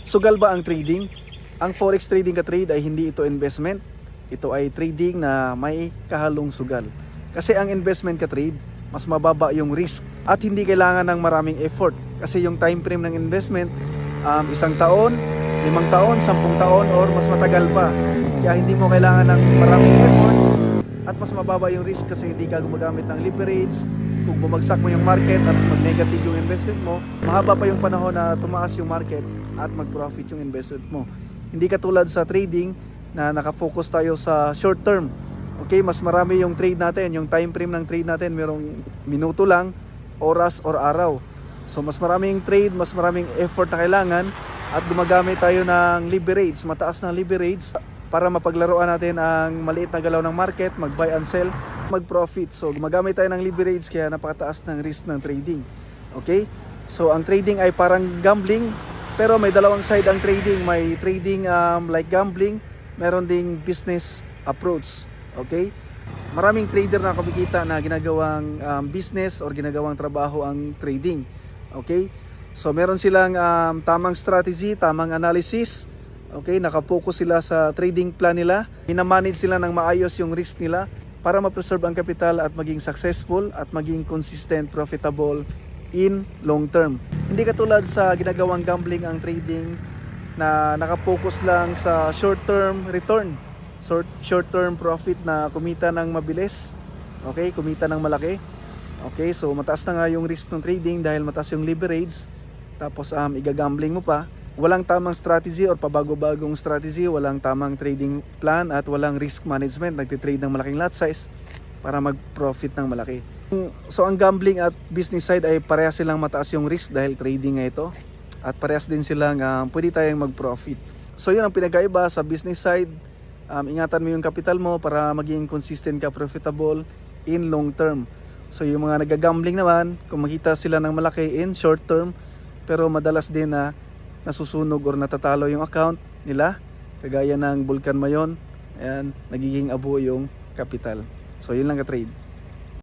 Sugal ba ang trading? Ang forex trading ka-trade ay hindi ito investment. Ito ay trading na may kahalong sugal. Kasi ang investment ka-trade, mas mababa yung risk at hindi kailangan ng maraming effort. Kasi yung time frame ng investment, 1 taon, 5 taon, 10 taon, or mas matagal pa. Kaya hindi mo kailangan ng maraming effort at mas mababa yung risk kasi hindi ka gumagamit ng leverage. Kung bumagsak mo yung market at mag-negative yung investment mo, mahaba pa yung panahon na tumaas yung market at mag-profit yung investment mo. Hindi katulad sa trading na nakafocus tayo sa short term. Okay, mas marami yung trade natin, yung time frame ng trade natin, merong minuto lang, oras or araw. So mas maraming trade, mas maraming effort na kailangan at gumagamit tayo ng leverage, mataas na leverage para mapaglaruan natin ang maliit na galaw ng market, mag-buy and sell, mag-profit. So gumagamit tayo ng leverage kaya napakataas ng risk ng trading. Okay? So ang trading ay parang gambling, pero may dalawang side ang trading. May trading like gambling, meron ding business approach. Okay? Maraming trader na kumikita na ginagawang business or ginagawang trabaho ang trading. Okay? So meron silang tamang strategy, tamang analysis. Okay, nakapokus sila sa trading plan nila. Minamanage sila ng maayos yung risk nila para ma-preserve ang capital at maging successful at maging consistent, profitable in long term. Hindi katulad sa ginagawang gambling ang trading na nakapokus lang sa short term return, short term profit na kumita ng mabilis. Okay, kumita ng malaki. Okay, so mataas na nga yung risk ng trading dahil mataas yung leverage. Tapos igagambling mo pa. Walang tamang strategy or pabago-bagong strategy, walang tamang trading plan at walang risk management. Nagtitrade ng malaking lot size para mag-profit ng malaki. So ang gambling at business side ay parehas silang mataas yung risk dahil trading nga ito. At parehas din silang pwede tayong mag-profit. So yun ang pinagkaiba sa business side. Ingatan mo yung capital mo para maging consistent ka, profitable in long term. So yung mga nagagambling naman, kung makita sila ng malaki in short term, pero madalas din na nasusunog or natatalo yung account nila, kagaya ng Vulcan Mayon, ayan, nagiging abo yung capital. So yun lang ka-trade.